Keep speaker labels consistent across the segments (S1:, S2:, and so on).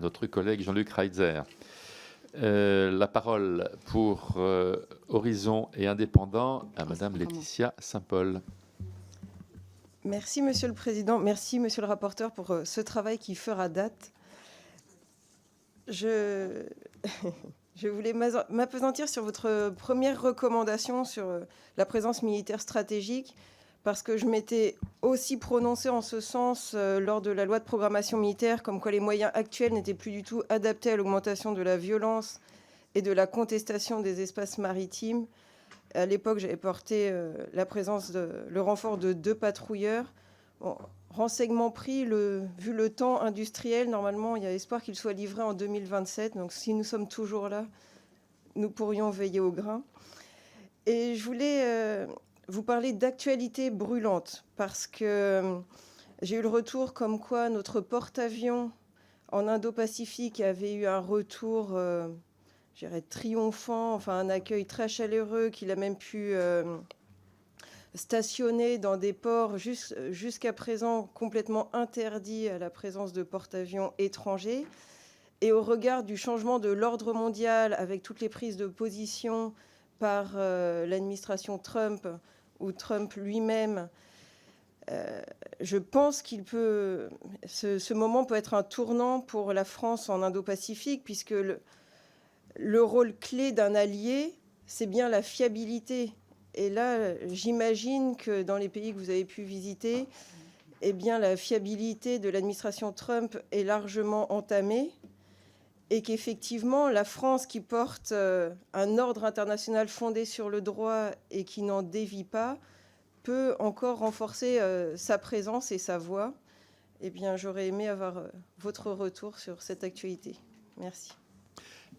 S1: notre collègue Jean-Luc Reitzer. La parole pour Horizon et Indépendants à Madame Laetitia Saint-Paul.
S2: Merci Monsieur le Président, merci Monsieur le rapporteur pour ce travail qui fera date. Je voulais m'appesantir sur votre première recommandation sur la présence militaire stratégique, parce que je m'étais aussi prononcée en ce sens lors de la loi de programmation militaire, comme quoi les moyens actuels n'étaient plus du tout adaptés à l'augmentation de la violence et de la contestation des espaces maritimes. À l'époque, j'avais porté le renfort de 2 patrouilleurs. Bon, renseignement pris, vu le temps industriel, normalement, il y a espoir qu'il soit livré en 2027. Donc, si nous sommes toujours là, nous pourrions veiller au grain. Et je voulais vous parler d'actualité brûlante, parce que j'ai eu le retour comme quoi notre porte-avions en Indo-Pacifique avait eu un retour je dirais triomphant, enfin un accueil très chaleureux, qu'il a même pu stationner dans des ports jusqu'à présent complètement interdits à la présence de porte-avions étrangers. Et au regard du changement de l'ordre mondial, avec toutes les prises de position par l'administration Trump ou Trump lui-même, je pense ce moment peut être un tournant pour la France en Indo-Pacifique, puisque le rôle clé d'un allié, c'est bien la fiabilité. Et là, j'imagine que dans les pays que vous avez pu visiter, eh bien, la fiabilité de l'administration Trump est largement entamée, et qu'effectivement, la France, qui porte un ordre international fondé sur le droit et qui n'en dévie pas, peut encore renforcer sa présence et sa voix. Eh bien, j'aurais aimé avoir votre retour sur cette actualité. Merci.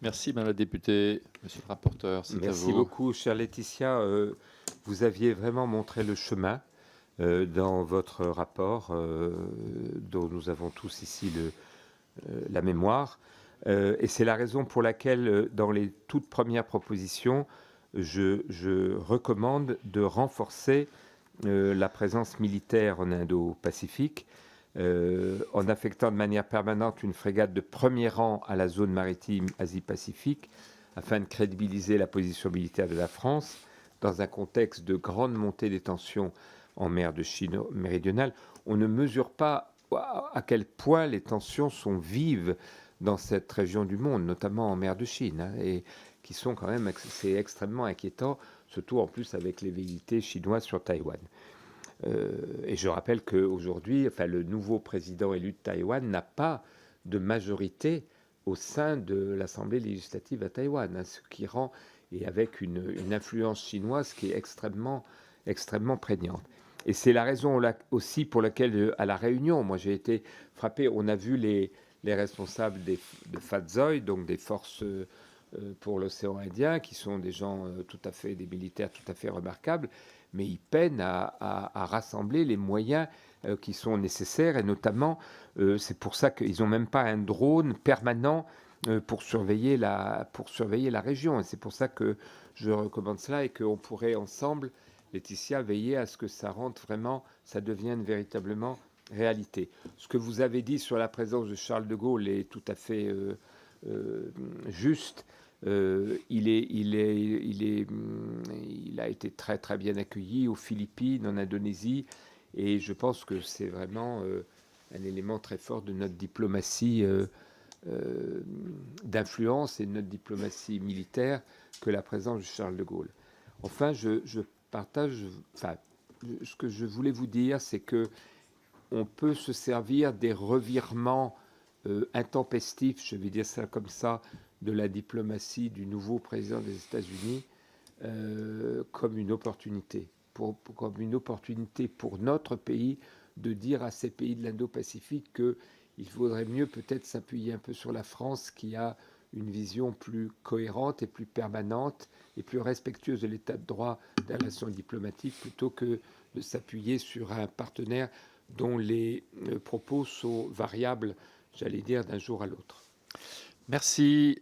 S1: Merci, Madame la députée. Monsieur le rapporteur, c'est à vous.
S3: Merci beaucoup, chère Laetitia. Vous aviez vraiment montré le chemin dans votre rapport, dont nous avons tous ici la mémoire. Et c'est la raison pour laquelle, dans les toutes premières propositions, je recommande de renforcer la présence militaire en Indo-Pacifique, en affectant de manière permanente une frégate de premier rang à la zone maritime Asie-Pacifique, afin de crédibiliser la position militaire de la France dans un contexte de grande montée des tensions en mer de Chine méridionale. On ne mesure pas à quel point les tensions sont vives dans cette région du monde, notamment en mer de Chine, et qui sont quand même, c'est extrêmement inquiétant, surtout en plus avec les velléités chinoises sur Taïwan. Et je rappelle qu'aujourd'hui, le nouveau président élu de Taïwan n'a pas de majorité au sein de l'Assemblée législative à Taïwan, ce qui rend, et avec une influence chinoise qui est extrêmement prégnante. Et c'est la raison aussi pour laquelle, à La Réunion, moi j'ai été frappé, on a vu les responsables de FATSOI, donc des forces pour l'océan Indien, qui sont des gens des militaires tout à fait remarquables, mais ils peinent à rassembler les moyens qui sont nécessaires, et notamment, c'est pour ça qu'ils n'ont même pas un drone permanent pour surveiller la région. Et c'est pour ça que je recommande cela, et qu'on pourrait ensemble, Laetitia, veiller à ce que ça rentre vraiment, ça devienne véritablement réalité. Ce que vous avez dit sur la présence de Charles de Gaulle est tout à fait juste. Il a été très très bien accueilli aux Philippines, en Indonésie, et je pense que c'est vraiment un élément très fort de notre diplomatie d'influence et de notre diplomatie militaire que la présence de Charles de Gaulle. Enfin, je partage, ce que je voulais vous dire, c'est que on peut se servir des revirements intempestifs, je vais dire ça comme ça, de la diplomatie du nouveau président des États-Unis comme une opportunité, comme une opportunité pour notre pays de dire à ces pays de l'Indo-Pacifique qu'il faudrait mieux peut-être s'appuyer un peu sur la France, qui a une vision plus cohérente et plus permanente et plus respectueuse de l'état de droit des relations diplomatiques, plutôt que de s'appuyer sur un partenaire dont les propos sont variables, j'allais dire, d'un jour à l'autre.
S1: Merci.